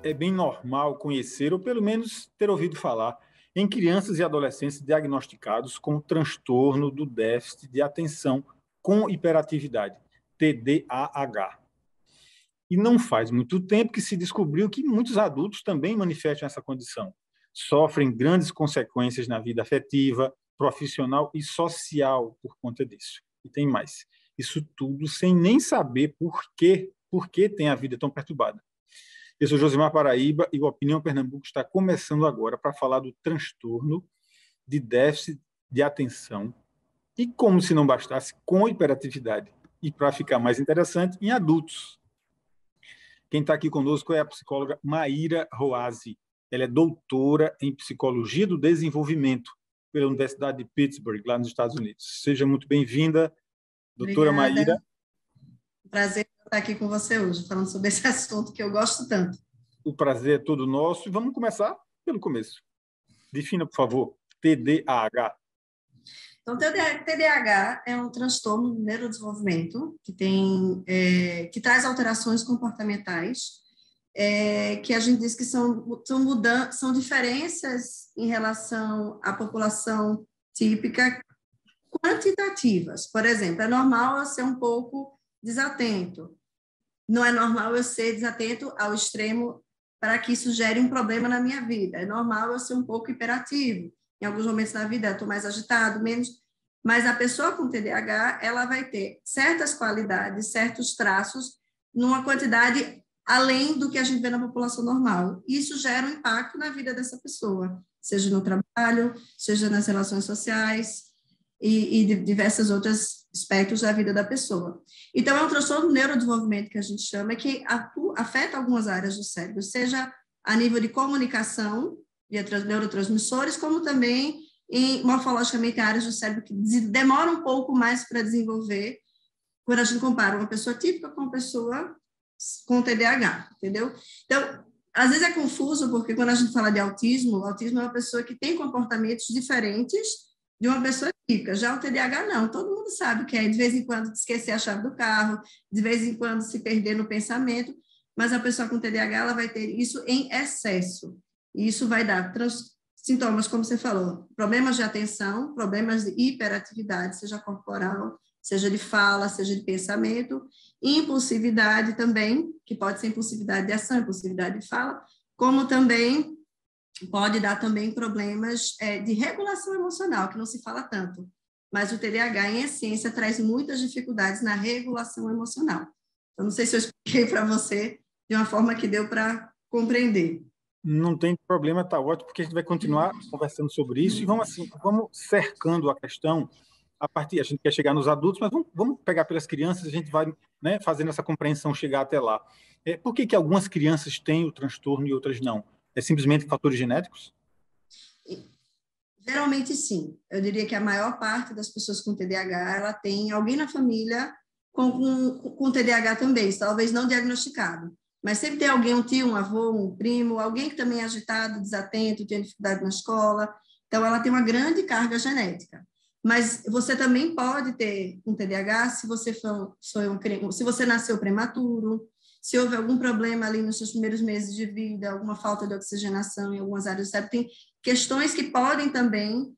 é bem normal conhecer, ou pelo menos ter ouvido falar, em crianças e adolescentes diagnosticados com transtorno do déficit de atenção com hiperatividade, TDAH. E não faz muito tempo que se descobriu que muitos adultos também manifestam essa condição. Sofrem grandes consequências na vida afetiva, profissional e social por conta disso. E tem mais. Isso tudo sem nem saber por que tem a vida tão perturbada. Eu sou Josimar Paraíba e o Opinião Pernambuco está começando agora para falar do transtorno de déficit de atenção e, como se não bastasse, com hiperatividade. E, para ficar mais interessante, em adultos. Quem está aqui conosco é a psicóloga Maíra Roazzi. Ela é doutora em Psicologia do Desenvolvimento pela Universidade de Pittsburgh, lá nos Estados Unidos. Seja muito bem-vinda, doutora Maíra. Prazer estar aqui com você hoje, falando sobre esse assunto que eu gosto tanto. O prazer é todo nosso. E vamos começar pelo começo. Defina, por favor, TDAH. Então, TDAH é um transtorno do neurodesenvolvimento que traz alterações comportamentais, que a gente diz que são diferenças em relação à população típica quantitativas. Por exemplo, é normal eu ser um pouco desatento. Não é normal eu ser desatento ao extremo para que isso gere um problema na minha vida. É normal eu ser um pouco hiperativo. Em alguns momentos da vida eu estou mais agitado, menos. Mas a pessoa com TDAH, ela vai ter certas qualidades, certos traços, numa quantidade além do que a gente vê na população normal. Isso gera um impacto na vida dessa pessoa, seja no trabalho, seja nas relações sociais e de diversos outros aspectos da vida da pessoa. Então, é um transtorno do neurodesenvolvimento que a gente chama, que afeta algumas áreas do cérebro, seja a nível de comunicação, via neurotransmissores, como também morfologicamente áreas do cérebro que demoram um pouco mais para desenvolver quando a gente compara uma pessoa típica com uma pessoa com TDAH, entendeu? Então, às vezes é confuso, porque quando a gente fala de autismo, o autismo é uma pessoa que tem comportamentos diferentes de uma pessoa típica. Já o TDAH não, todo mundo sabe que é de vez em quando esquecer a chave do carro, de vez em quando se perder no pensamento, mas a pessoa com TDAH ela vai ter isso em excesso. E isso vai dar sintomas, como você falou, problemas de atenção, problemas de hiperatividade, seja corporal, seja de fala, seja de pensamento, impulsividade também, que pode ser impulsividade de ação, impulsividade de fala, como também pode dar também problemas de regulação emocional, que não se fala tanto, mas o TDAH, em essência, traz muitas dificuldades na regulação emocional. Eu não sei se eu expliquei para você de uma forma que deu para compreender. Não tem problema, está ótimo, porque a gente vai continuar conversando sobre isso e vamos cercando a questão a partir. A gente quer chegar nos adultos, mas vamos pegar pelas crianças, a gente vai, né, fazendo essa compreensão chegar até lá. Por que algumas crianças têm o transtorno e outras não? É simplesmente fatores genéticos? Geralmente, sim. Eu diria que a maior parte das pessoas com TDAH, ela tem alguém na família com TDAH também, talvez não diagnosticado. Mas sempre tem alguém, um tio, um avô, um primo, alguém que também é agitado, desatento, tem dificuldade na escola. Então, ela tem uma grande carga genética. Mas você também pode ter um TDAH se você nasceu prematuro, se houve algum problema ali nos seus primeiros meses de vida, alguma falta de oxigenação em algumas áreas do cérebro. Tem questões que podem também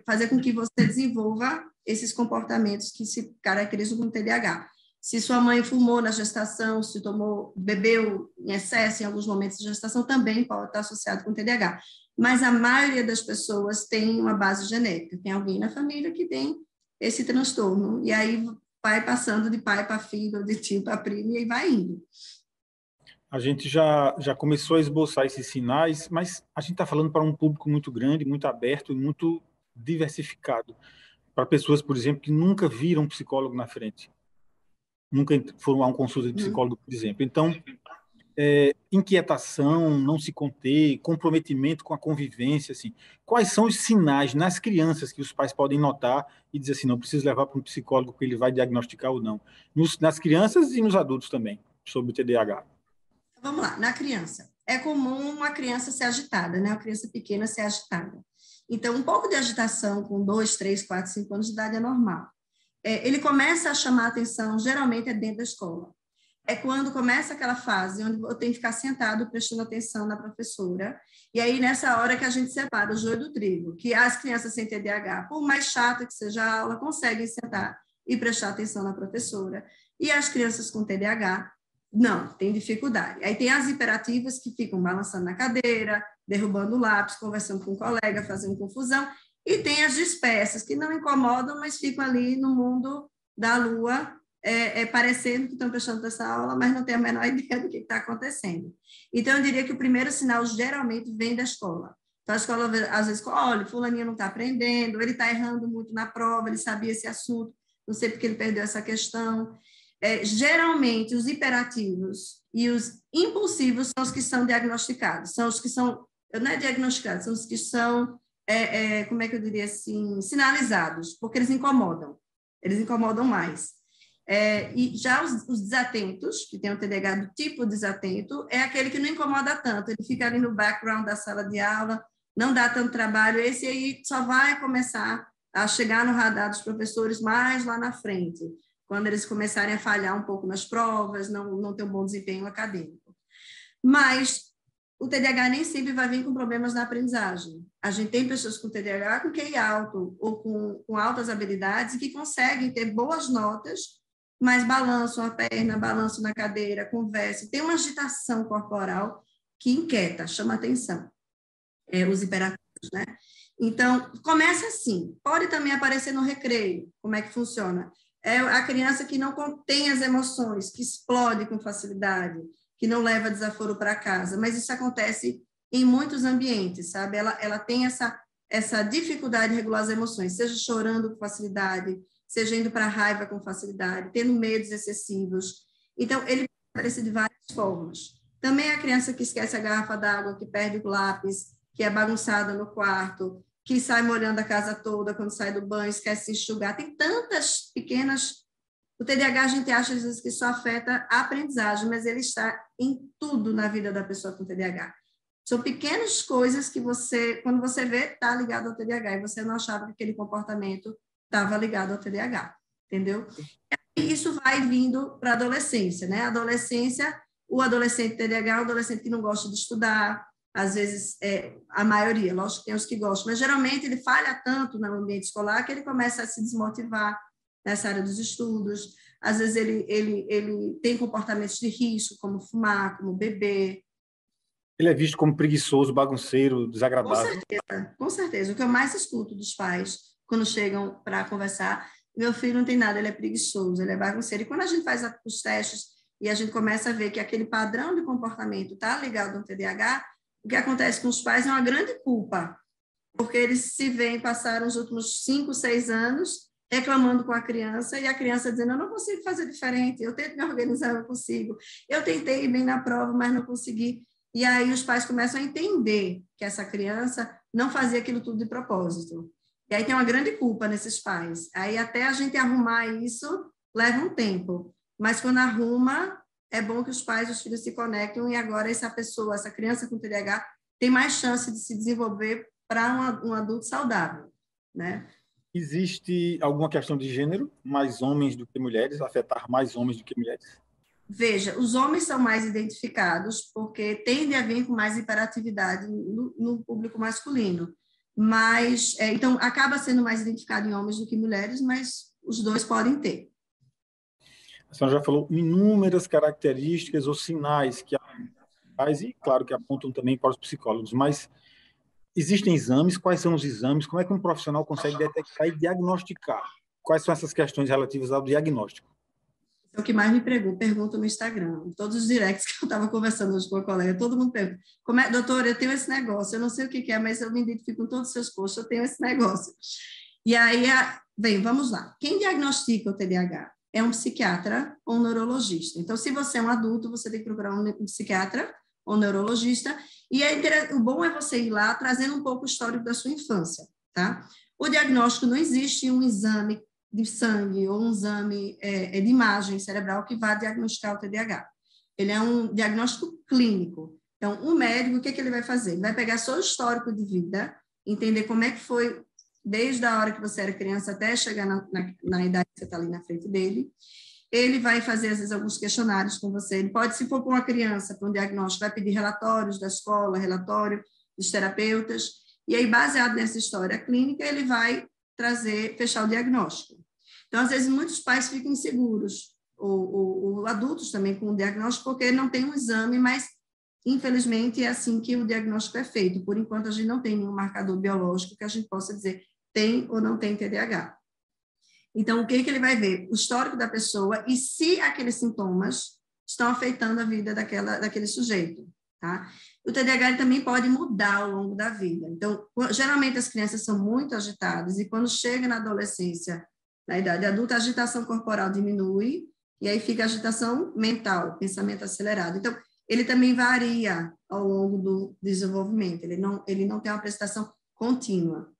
fazer com que você desenvolva esses comportamentos que se caracterizam como TDAH. Se sua mãe fumou na gestação, se bebeu em excesso em alguns momentos da gestação, também pode estar associado com TDAH. Mas a maioria das pessoas tem uma base genética, tem alguém na família que tem esse transtorno, e aí vai passando de pai para filho, de tio para primo, e aí vai indo. A gente já começou a esboçar esses sinais, mas a gente está falando para um público muito grande, muito aberto e muito diversificado. Para pessoas, por exemplo, que nunca viram um psicólogo na frente. Nunca foram a uma consulta de psicólogo, por exemplo. Então, inquietação, não se conter, comprometimento com a convivência, assim. Quais são os sinais nas crianças que os pais podem notar e dizer assim, não, preciso levar para um psicólogo que ele vai diagnosticar ou não? Nas crianças e nos adultos também, sobre o TDAH. Vamos lá, na criança. É comum uma criança ser agitada, né? Uma criança pequena ser agitada. Então, um pouco de agitação com 2, 3, 4, 5 anos de idade é normal. Ele começa a chamar a atenção, geralmente é dentro da escola. é quando começa aquela fase onde eu tenho que ficar sentado prestando atenção na professora, e aí nessa hora que a gente separa o joio do trigo, que as crianças sem TDAH, por mais chata que seja a aula, conseguem sentar e prestar atenção na professora, e as crianças com TDAH, não, tem dificuldade. Aí tem as hiperativas que ficam balançando na cadeira, derrubando o lápis, conversando com o colega, fazendo confusão, e tem as dispersas, que não incomodam, mas ficam ali no mundo da lua, parecendo que estão prestando essa aula, mas não tem a menor ideia do que está acontecendo. Então, eu diria que o primeiro sinal geralmente vem da escola. Então, a escola, às vezes, olha, fulaninho não está aprendendo, ele está errando muito na prova, ele sabia esse assunto, não sei porque ele perdeu essa questão. Geralmente, os hiperativos e os impulsivos são os que são diagnosticados, são os que são, não é diagnosticados, são os que são, como é que eu diria assim, sinalizados, porque eles incomodam mais. E já os desatentos, que tem o TDAH do tipo desatento, é aquele que não incomoda tanto, ele fica ali no background da sala de aula, não dá tanto trabalho, esse aí só vai começar a chegar no radar dos professores mais lá na frente, quando eles começarem a falhar um pouco nas provas, não ter um bom desempenho acadêmico. Mas o TDAH nem sempre vai vir com problemas na aprendizagem. A gente tem pessoas com TDAH com QI alto ou com altas habilidades e que conseguem ter boas notas, mas balançam a perna, balançam na cadeira, conversam. Tem uma agitação corporal que inquieta, chama atenção. Os hiperativos, né? Então, começa assim. Pode também aparecer no recreio. Como é que funciona? É a criança que não contém as emoções, que explode com facilidade, que não leva desaforo para casa. Mas isso acontece em muitos ambientes, sabe? Ela tem essa dificuldade de regular as emoções, seja chorando com facilidade, seja indo para a raiva com facilidade, tendo medos excessivos. Então, ele pode aparecer de várias formas. Também a criança que esquece a garrafa d'água, que perde o lápis, que é bagunçada no quarto, que sai molhando a casa toda quando sai do banho, esquece de enxugar. Tem tantas pequenas... O TDAH, a gente acha, às vezes, que só afeta a aprendizagem, mas ele está em tudo na vida da pessoa com TDAH. São pequenas coisas que você, quando você vê, está ligado ao TDAH, e você não achava que aquele comportamento estava ligado ao TDAH, entendeu? E isso vai vindo para a adolescência, né? Adolescência, o adolescente TDAH é o adolescente que não gosta de estudar, às vezes, a maioria, lógico que tem os que gostam, mas geralmente ele falha tanto no ambiente escolar que ele começa a se desmotivar nessa área dos estudos, às vezes ele tem comportamentos de risco, como fumar, como beber. Ele é visto como preguiçoso, bagunceiro, desagradável. Com certeza. O que eu mais escuto dos pais, quando chegam para conversar, meu filho não tem nada, ele é preguiçoso, ele é bagunceiro. E quando a gente faz os testes e a gente começa a ver que aquele padrão de comportamento está ligado ao TDAH, o que acontece com os pais é uma grande culpa, porque eles se veem, passaram os últimos 5, 6 anos reclamando com a criança e a criança dizendo, eu não consigo fazer diferente, eu tento me organizar, eu não consigo. Eu tentei ir bem na prova, mas não consegui. E aí os pais começam a entender que essa criança não fazia aquilo tudo de propósito. E aí tem uma grande culpa nesses pais. Aí até a gente arrumar isso leva um tempo. Mas quando arruma, é bom que os pais e os filhos se conectem e agora essa pessoa, essa criança com TDAH, tem mais chance de se desenvolver para um adulto saudável, né? Existe alguma questão de gênero, mais homens do que mulheres, afetar mais homens do que mulheres? Veja, os homens são mais identificados porque tende a vir com mais hiperatividade no público masculino, mas então acaba sendo mais identificado em homens do que mulheres, mas os dois podem ter. A senhora já falou inúmeras características ou sinais que faz e claro que apontam também para os psicólogos, mas existem exames? Quais são os exames? Como é que um profissional consegue detectar e diagnosticar? Quais são essas questões relativas ao diagnóstico? É o que mais me pergunta no Instagram. Todos os directs que eu estava conversando hoje com a colega, todo mundo pergunta, doutor, eu tenho esse negócio, eu não sei o que é, mas eu me identifico com todos os seus posts, eu tenho esse negócio. E aí, bem, vamos lá. Quem diagnostica o TDAH? É um psiquiatra ou um neurologista. Então, se você é um adulto, você tem que procurar um psiquiatra ou um neurologista, e o bom é você ir lá trazendo um pouco o histórico da sua infância, tá? O diagnóstico, não existe um exame de sangue ou um exame de imagem cerebral que vá diagnosticar o TDAH. Ele é um diagnóstico clínico. Então, o médico, o que ele vai fazer? Ele vai pegar seu histórico de vida, entender como é que foi desde a hora que você era criança até chegar na idade que você está ali na frente dele, ele vai fazer, às vezes, alguns questionários com você. Ele pode, se for com uma criança, para um diagnóstico, vai pedir relatórios da escola, relatório dos terapeutas, e aí, baseado nessa história clínica, ele vai fechar o diagnóstico. Então, às vezes, muitos pais ficam inseguros, ou adultos também com o diagnóstico, porque não tem um exame, mas, infelizmente, é assim que o diagnóstico é feito. Por enquanto, a gente não tem nenhum marcador biológico que a gente possa dizer tem ou não tem TDAH. Então, o que ele vai ver? O histórico da pessoa e se aqueles sintomas estão afetando a vida daquele sujeito, tá? O TDAH também pode mudar ao longo da vida. Então, geralmente as crianças são muito agitadas e quando chega na adolescência, na idade adulta, a agitação corporal diminui e aí fica a agitação mental, pensamento acelerado. Então, ele também varia ao longo do desenvolvimento, ele não tem uma prestação contínua.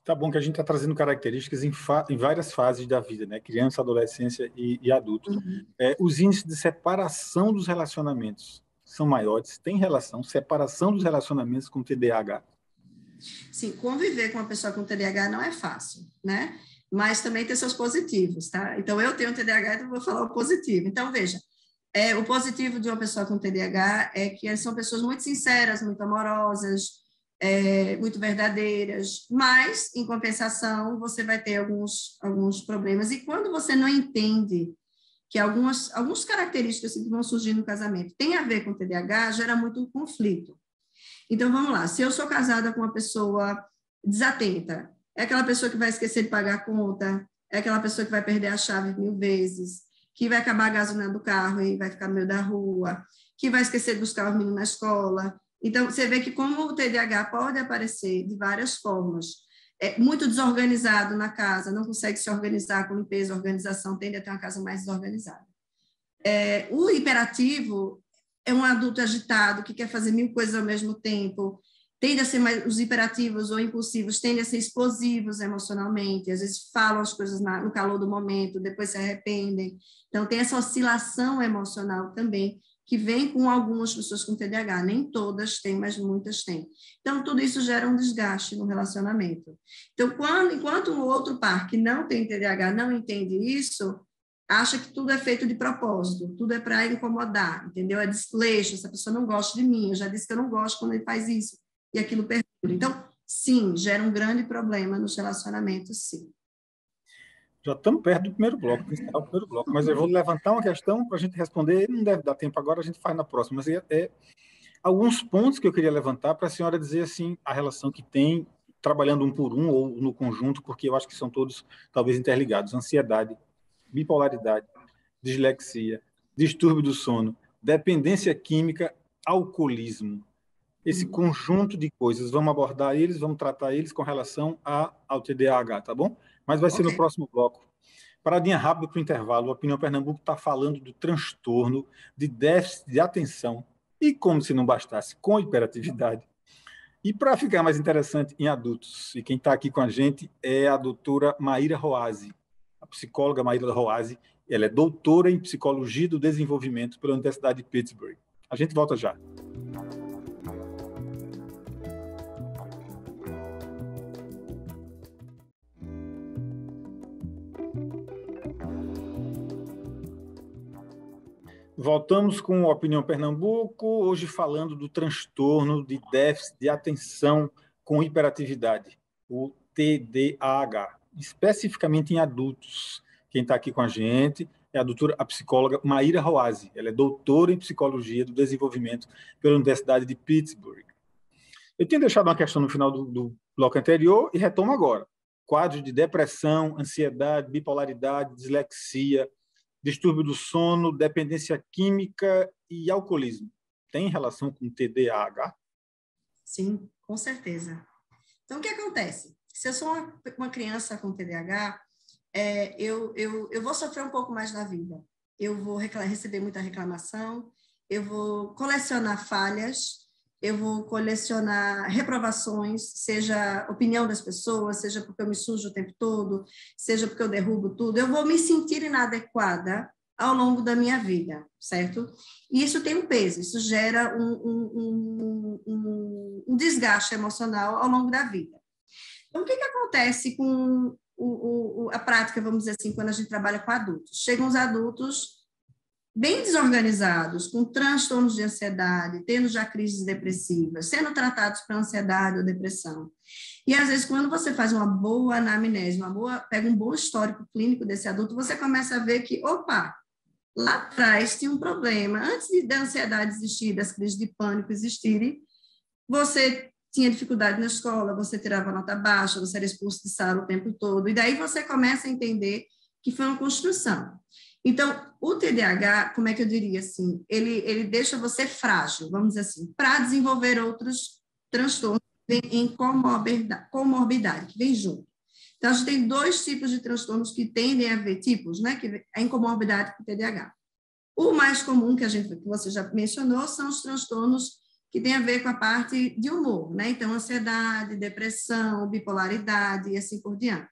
Tá bom que a gente está trazendo características em várias fases da vida, né? Criança, adolescência e adulto. Uhum. Os índices de separação dos relacionamentos são maiores? Tem relação, separação dos relacionamentos com TDAH? Sim, conviver com uma pessoa com TDAH não é fácil, né? Mas também tem seus positivos, tá? Então, eu tenho TDAH, então vou falar o positivo. Então, veja, o positivo de uma pessoa com TDAH é que elas são pessoas muito sinceras, muito amorosas, muito verdadeiras, mas, em compensação, você vai ter alguns problemas. E quando você não entende que algumas características que vão surgir no casamento têm a ver com TDAH, gera muito conflito. Então, vamos lá. Se eu sou casada com uma pessoa desatenta, é aquela pessoa que vai esquecer de pagar a conta, é aquela pessoa que vai perder a chave 1000 vezes, que vai acabar a gasolina do carro e vai ficar no meio da rua, que vai esquecer de buscar o menino na escola. Então, você vê que como o TDAH pode aparecer de várias formas. É muito desorganizado na casa, não consegue se organizar com limpeza, organização, tende a ter uma casa mais desorganizada. O hiperativo é um adulto agitado que quer fazer 1000 coisas ao mesmo tempo, tende a ser mais, os hiperativos ou impulsivos tendem a ser explosivos emocionalmente, às vezes falam as coisas no calor do momento, depois se arrependem. Então, tem essa oscilação emocional também, que vem com algumas pessoas com TDAH, nem todas têm, mas muitas têm. Então, tudo isso gera um desgaste no relacionamento. Então, enquanto o outro par que não tem TDAH não entende isso, acha que tudo é feito de propósito, tudo é para incomodar, entendeu? É desleixo, essa pessoa não gosta de mim, eu já disse que eu não gosto quando ele faz isso, e aquilo perdura. Então, sim, gera um grande problema nos relacionamentos, sim. Já estamos perto do primeiro bloco, do encerrar o primeiro bloco, mas eu vou levantar uma questão para a gente responder, não deve dar tempo agora, a gente faz na próxima, mas alguns pontos que eu queria levantar para a senhora dizer assim, a relação que tem, trabalhando um por um ou no conjunto, porque eu acho que são todos talvez interligados, ansiedade, bipolaridade, dislexia, distúrbio do sono, dependência química, alcoolismo. Esse conjunto de coisas, vamos abordar eles, vamos tratar eles com relação ao TDAH, tá bom? Mas vai ser no próximo bloco. Paradinha rápida para o intervalo. O Opinião Pernambuco está falando do transtorno de déficit de atenção e, como se não bastasse, com hiperatividade. E para ficar mais interessante, em adultos. E quem está aqui com a gente é a doutora Maíra Roazzi, a psicóloga Maíra Roazzi. Ela é doutora em Psicologia do Desenvolvimento pela Universidade de Pittsburgh. A gente volta já. Voltamos com a Opinião Pernambuco, hoje falando do transtorno de déficit de atenção com hiperatividade, o TDAH, especificamente em adultos. Quem está aqui com a gente é a psicóloga Maíra Roazzi. Ela é doutora em Psicologia do Desenvolvimento pela Universidade de Pittsburgh. Eu tinha deixado uma questão no final do bloco anterior e retomo agora. Quadros de depressão, ansiedade, bipolaridade, dislexia, distúrbio do sono, dependência química e alcoolismo. Tem relação com TDAH? Sim, com certeza. Então, o que acontece? Se eu sou uma criança com TDAH, eu vou sofrer um pouco mais na vida. Eu vou receber muita reclamação, eu vou colecionar falhas, eu vou colecionar reprovações, seja opinião das pessoas, seja porque eu me sujo o tempo todo, seja porque eu derrubo tudo. Eu vou me sentir inadequada ao longo da minha vida, certo? E isso tem um peso, isso gera um desgaste emocional ao longo da vida. Então, o que acontece com a prática, vamos dizer assim, quando a gente trabalha com adultos. Chegam os adultos bem desorganizados, com transtornos de ansiedade, tendo já crises depressivas, sendo tratados para ansiedade ou depressão. E, às vezes, quando você faz uma boa anamnese, pega um bom histórico clínico desse adulto, você começa a ver que, opa, lá atrás tinha um problema. Antes da ansiedade existir, das crises de pânico existirem, você tinha dificuldade na escola, você tirava nota baixa, você era expulso de sala o tempo todo, e daí você começa a entender que foi uma construção. Então, o TDAH, como é que eu diria assim, ele deixa você frágil, vamos dizer assim, para desenvolver outros transtornos em comorbidade, que vem junto. Então, a gente tem 2 tipos de transtornos que tendem a ver, tipos, né, que é em comorbidade com o TDAH. O mais comum, que você já mencionou, são os transtornos que têm a ver com a parte de humor, né? Então, ansiedade, depressão, bipolaridade e assim por diante.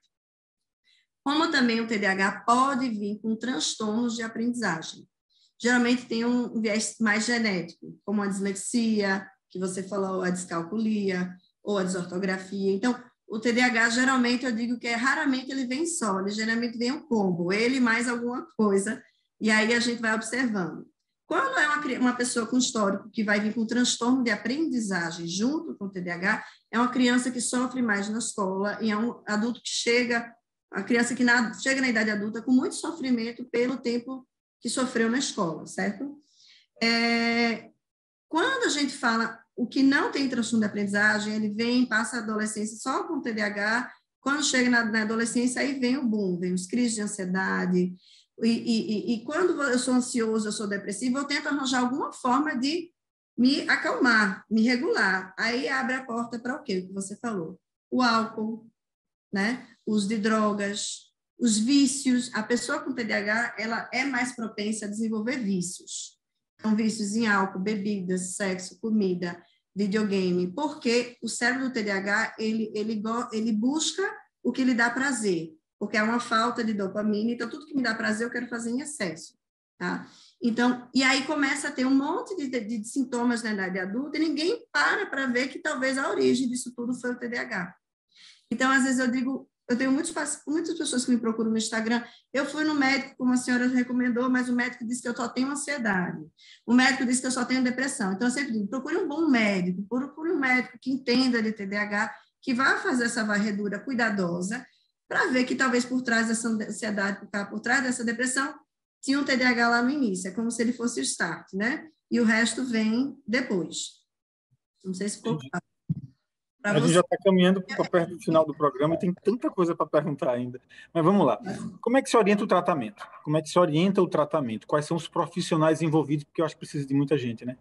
Como também o TDAH pode vir com transtornos de aprendizagem. Geralmente tem um viés mais genético, como a dislexia, que você falou, a descalculia, ou a desortografia. Então, o TDAH, geralmente, eu digo que raramente ele vem só, ele geralmente vem um combo, ele mais alguma coisa, e aí a gente vai observando. Quando é uma pessoa com histórico que vai vir com transtorno de aprendizagem junto com o TDAH, é uma criança que sofre mais na escola e é um adulto que chega, a criança que chega na idade adulta com muito sofrimento pelo tempo que sofreu na escola, certo? Quando a gente fala o que não tem transtorno de aprendizagem, ele passa a adolescência só com TDAH, quando chega na adolescência, aí vem o boom, vem os crises de ansiedade, e quando eu sou ansioso, eu sou depressivo, eu tento arranjar alguma forma de me acalmar, me regular. Aí abre a porta para o quê? O que você falou. O álcool, né? O uso de drogas, os vícios. A pessoa com TDAH, ela é mais propensa a desenvolver vícios. Então, vícios em álcool, bebidas, sexo, comida, videogame, porque o cérebro do TDAH, ele busca o que lhe dá prazer, porque é uma falta de dopamina, então tudo que me dá prazer eu quero fazer em excesso, tá? Então, e aí começa a ter um monte de sintomas na idade adulta e ninguém para ver que talvez a origem disso tudo foi o TDAH. Então, às vezes eu digo, eu tenho muitas pessoas que me procuram no Instagram, eu fui no médico, como a senhora recomendou, mas o médico disse que eu só tenho ansiedade, o médico disse que eu só tenho depressão. Então, eu sempre digo, procure um bom médico, procure um médico que entenda de TDAH, que vá fazer essa varredura cuidadosa, para ver que talvez por trás dessa ansiedade, por trás dessa depressão, tinha um TDAH lá no início, é como se ele fosse o start, né? E o resto vem depois. Não sei se ficou claro. A gente já está caminhando para perto do final do programa e tem tanta coisa para perguntar ainda. Mas vamos lá. Como é que se orienta o tratamento? Como é que se orienta o tratamento? Quais são os profissionais envolvidos? Porque eu acho que precisa de muita gente, né?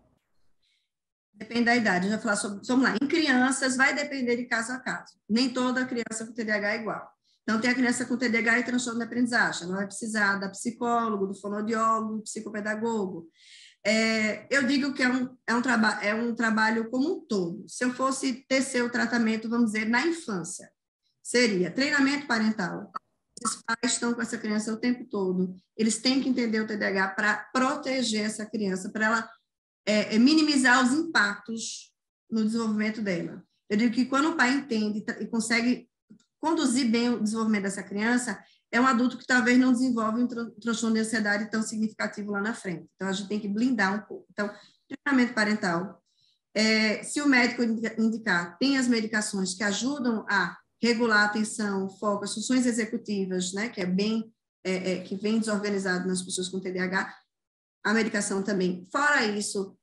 Depende da idade. A gente vai falar sobre... Vamos lá. Em crianças, vai depender de caso a caso. Nem toda criança com TDAH é igual. Então, tem a criança com TDAH e transtorno de aprendizagem. Ela vai precisar da psicólogo, do fonoaudiólogo, do psicopedagogo. Eu digo que é um trabalho como um todo. Se eu fosse tecer o tratamento, vamos dizer, na infância, seria treinamento parental. Os pais estão com essa criança o tempo todo. Eles têm que entender o TDAH para proteger essa criança, para ela minimizar os impactos no desenvolvimento dela. Eu digo que quando o pai entende e consegue conduzir bem o desenvolvimento dessa criança, é um adulto que talvez não desenvolve um transtorno de ansiedade tão significativo lá na frente. Então, a gente tem que blindar um pouco. Então, treinamento parental. Se o médico indicar, tem as medicações que ajudam a regular a atenção, o foco, as funções executivas, né, que que vem desorganizado nas pessoas com TDAH, a medicação também. Fora isso,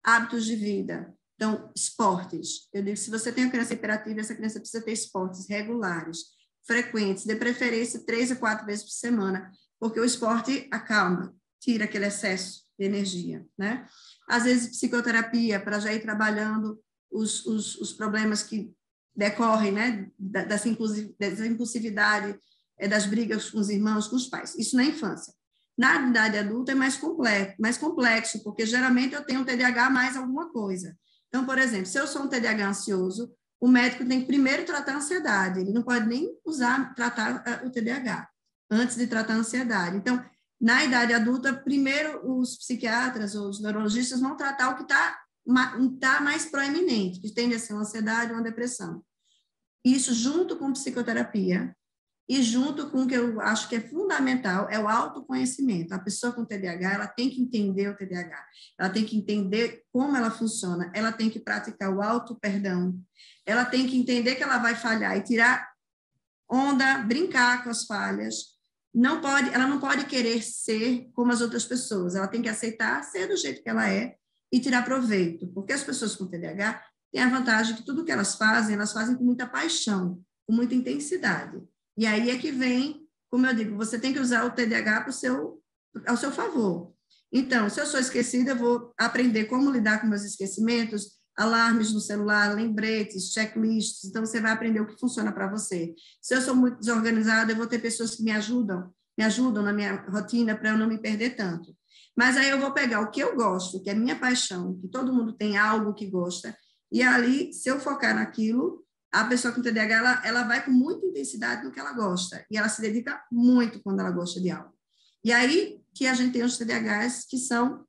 hábitos de vida. Então, esportes. Eu digo, se você tem uma criança hiperativa, essa criança precisa ter esportes regulares, frequentes, de preferência 3 a 4 vezes por semana, porque o esporte acalma, tira aquele excesso de energia, né? Às vezes, psicoterapia, para já ir trabalhando os problemas que decorrem, né, dessa impulsividade, das brigas com os irmãos, com os pais. Isso na infância. Na idade adulta é mais complexo, porque geralmente eu tenho um TDAH mais alguma coisa. Então, por exemplo, se eu sou um TDAH ansioso, o médico tem que primeiro tratar a ansiedade, ele não pode nem tratar o TDAH antes de tratar a ansiedade. Então, na idade adulta, primeiro os psiquiatras ou os neurologistas vão tratar o que está mais proeminente, que tende a ser uma ansiedade ou uma depressão. Isso junto com psicoterapia, E junto com o que eu acho que é fundamental é o autoconhecimento. A pessoa com TDAH, ela tem que entender o TDAH, ela tem que entender como ela funciona, ela tem que praticar o auto-perdão, ela tem que entender que ela vai falhar e tirar onda, brincar com as falhas. Ela não pode querer ser como as outras pessoas, ela tem que aceitar ser do jeito que ela é e tirar proveito, porque as pessoas com TDAH têm a vantagem que tudo que elas fazem com muita paixão, com muita intensidade. E aí é que vem, como eu digo, você tem que usar o TDAH ao seu favor. Então, se eu sou esquecida, eu vou aprender como lidar com meus esquecimentos, alarmes no celular, lembretes, checklists. Então, você vai aprender o que funciona para você. Se eu sou muito desorganizada, eu vou ter pessoas que me ajudam na minha rotina para eu não me perder tanto. Mas aí eu vou pegar o que eu gosto, que é minha paixão, que todo mundo tem algo que gosta, e ali, se eu focar naquilo, a pessoa com TDAH, ela vai com muita intensidade no que ela gosta, e ela se dedica muito quando ela gosta de algo. E aí que a gente tem os TDAHs que são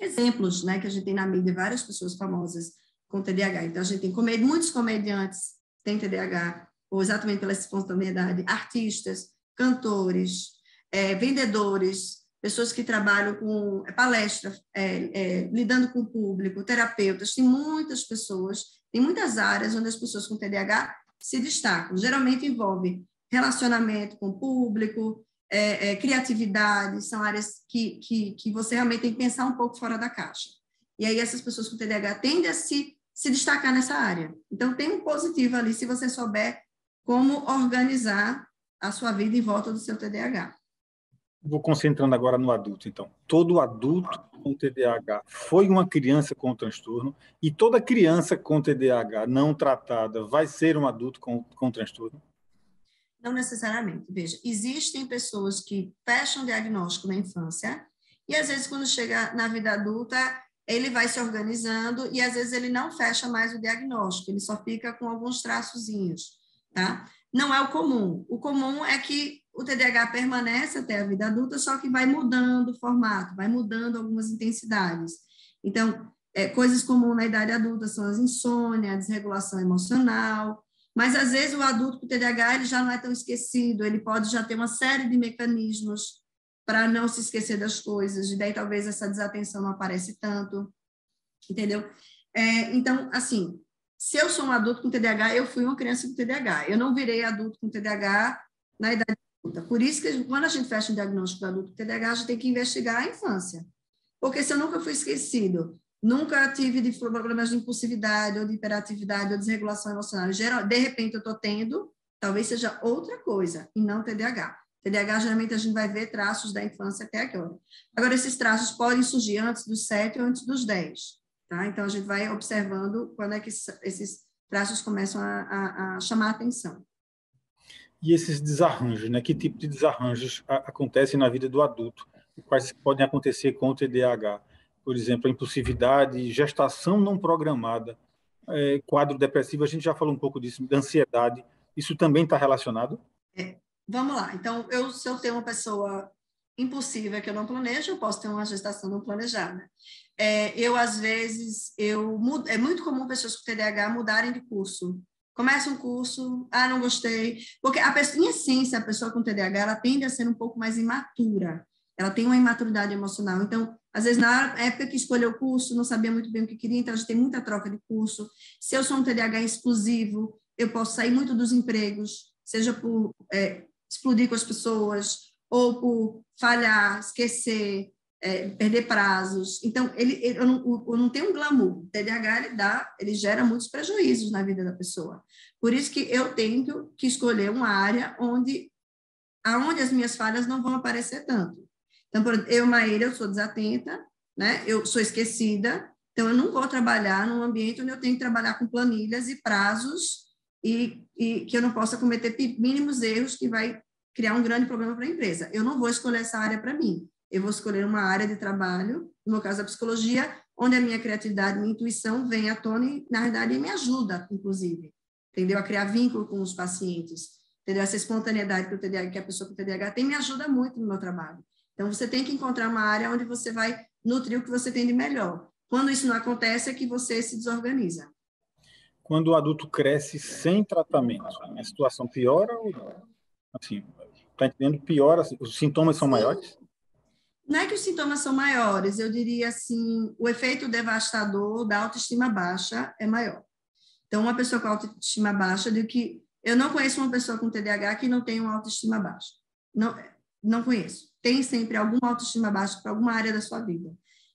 exemplos, né, que a gente tem na mídia, várias pessoas famosas com TDAH. Então, a gente tem muitos comediantes têm TDAH, ou exatamente pela espontaneidade, artistas, cantores, vendedores, pessoas que trabalham com palestra, lidando com o público, terapeutas. Tem muitas pessoas, tem muitas áreas onde as pessoas com TDAH se destacam. Geralmente envolve relacionamento com o público, criatividade, são áreas que você realmente tem que pensar um pouco fora da caixa. E aí essas pessoas com TDAH tendem a se destacar nessa área. Então, tem um positivo ali se você souber como organizar a sua vida em volta do seu TDAH. Vou concentrando agora no adulto, então. Todo adulto com TDAH foi uma criança com transtorno e toda criança com TDAH não tratada vai ser um adulto com transtorno? Não necessariamente. Veja, existem pessoas que fecham diagnóstico na infância e, às vezes, quando chega na vida adulta, ele vai se organizando e, às vezes, ele não fecha mais o diagnóstico, ele só fica com alguns traçozinhos, tá? Não é o comum. O comum é que o TDAH permanece até a vida adulta, só que vai mudando o formato, vai mudando algumas intensidades. Então, coisas comuns na idade adulta são as insônia, a desregulação emocional, mas, às vezes, o adulto com TDAH ele já não é tão esquecido, ele pode já ter uma série de mecanismos para não se esquecer das coisas, e daí talvez essa desatenção não aparece tanto, entendeu? Então, assim, se eu sou um adulto com TDAH, eu fui uma criança com TDAH, eu não virei adulto com TDAH na idade adulta. Por isso que, quando a gente fecha um diagnóstico do adulto com TDAH, a gente tem que investigar a infância. Porque se eu nunca fui esquecido, nunca tive problemas de impulsividade, ou de hiperatividade, ou desregulação emocional. De repente, eu estou tendo, talvez seja outra coisa, e não TDAH. TDAH, geralmente, a gente vai ver traços da infância até agora. Agora, esses traços podem surgir antes dos 7 ou antes dos 10. Tá? Então, a gente vai observando quando é que esses traços começam a chamar a atenção. E esses desarranjos, né? Que tipo de desarranjos acontecem na vida do adulto? Quais podem acontecer com o TDAH? Por exemplo, a impulsividade, gestação não programada, quadro depressivo, a gente já falou um pouco disso, da ansiedade. Isso também está relacionado? Vamos lá. Então, se eu tenho uma pessoa impulsiva que eu não planejo, eu posso ter uma gestação não planejada. Às vezes, é muito comum pessoas com TDAH mudarem de curso. Começa um curso, não gostei. Porque, em essência, a pessoa com TDAH, ela tende a ser um pouco mais imatura. Ela tem uma imaturidade emocional. Então, às vezes, na época que escolheu o curso, não sabia muito bem o que queria, então a gente tem muita troca de curso. Se eu sou um TDAH exclusivo, eu posso sair muito dos empregos, seja por explodir com as pessoas, ou por falhar, esquecer, perder prazos. Então, eu não tenho um glamour. O TDAH, ele gera muitos prejuízos na vida da pessoa. Por isso que eu tenho que escolher uma área aonde as minhas falhas não vão aparecer tanto. Então, Maíra, eu sou desatenta, né? Eu sou esquecida, então eu não vou trabalhar num ambiente onde eu tenho que trabalhar com planilhas e prazos e que eu não possa cometer mínimos erros que vai criar um grande problema para a empresa. Eu não vou escolher essa área para mim. Eu vou escolher uma área de trabalho, no meu caso a psicologia, onde a minha criatividade, minha intuição vem à tona e, na verdade, me ajuda, inclusive, entendeu? A criar vínculo com os pacientes, entendeu? Essa espontaneidade que a pessoa com TDAH tem me ajuda muito no meu trabalho. Então, você tem que encontrar uma área onde você vai nutrir o que você tem de melhor. Quando isso não acontece, é que você se desorganiza. Quando o adulto cresce sem tratamento, a situação piora ou não? Assim, está entendendo? Pior, assim, os sintomas são maiores? Não é que os sintomas são maiores, eu diria assim, o efeito devastador da autoestima baixa é maior. Então, uma pessoa com autoestima baixa, eu digo que eu não conheço uma pessoa com TDAH que não tenha uma autoestima baixa. Não, não conheço. Tem sempre alguma autoestima baixa para alguma área da sua vida,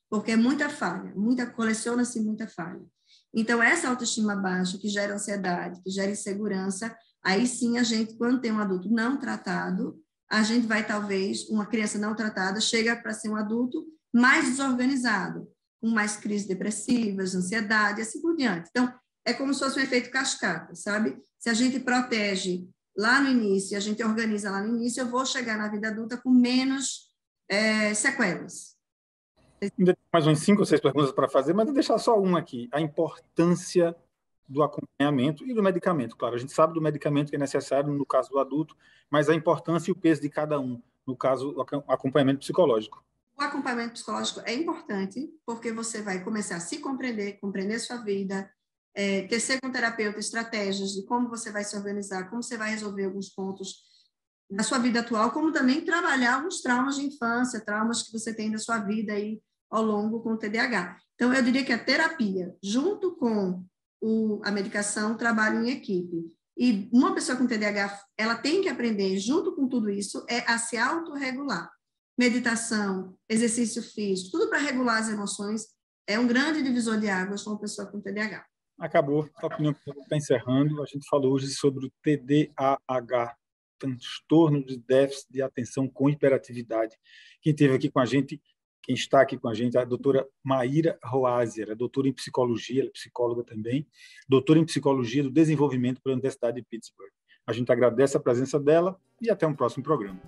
porque é muita falha, coleciona-se muita falha. Então, essa autoestima baixa que gera ansiedade, que gera insegurança, aí sim a gente, quando tem um adulto não tratado, a gente vai talvez, uma criança não tratada, chega para ser um adulto mais desorganizado, com mais crises depressivas, ansiedade, assim por diante. Então, é como se fosse um efeito cascata, sabe? Se a gente protege lá no início, a gente organiza lá no início, eu vou chegar na vida adulta com menos sequelas. Ainda tem mais umas 5 ou 6 perguntas para fazer, mas vou deixar só uma aqui. A importância do acompanhamento e do medicamento. Claro, a gente sabe do medicamento que é necessário no caso do adulto, mas a importância e o peso de cada um, no caso, do acompanhamento psicológico. O acompanhamento psicológico é importante, porque você vai começar a se compreender sua vida, tecer com o terapeuta estratégias de como você vai se organizar, como você vai resolver alguns pontos da sua vida atual, como também trabalhar alguns traumas de infância, traumas que você tem da sua vida aí ao longo com o TDAH. Então, eu diria que a terapia, junto com a medicação, trabalham em equipe. E uma pessoa com TDAH, ela tem que aprender, junto com tudo isso, a se autorregular. Meditação, exercício físico, tudo para regular as emoções, é um grande divisor de águas para uma pessoa com TDAH. Acabou a opinião que está encerrando. A gente falou hoje sobre o TDAH, transtorno de déficit de atenção com hiperatividade. Quem esteve aqui com a gente, quem está aqui com a gente, é a doutora Maíra Roazier, é doutora em psicologia, ela é psicóloga também, doutora em psicologia do desenvolvimento pela Universidade de Pittsburgh. A gente agradece a presença dela e até um próximo programa.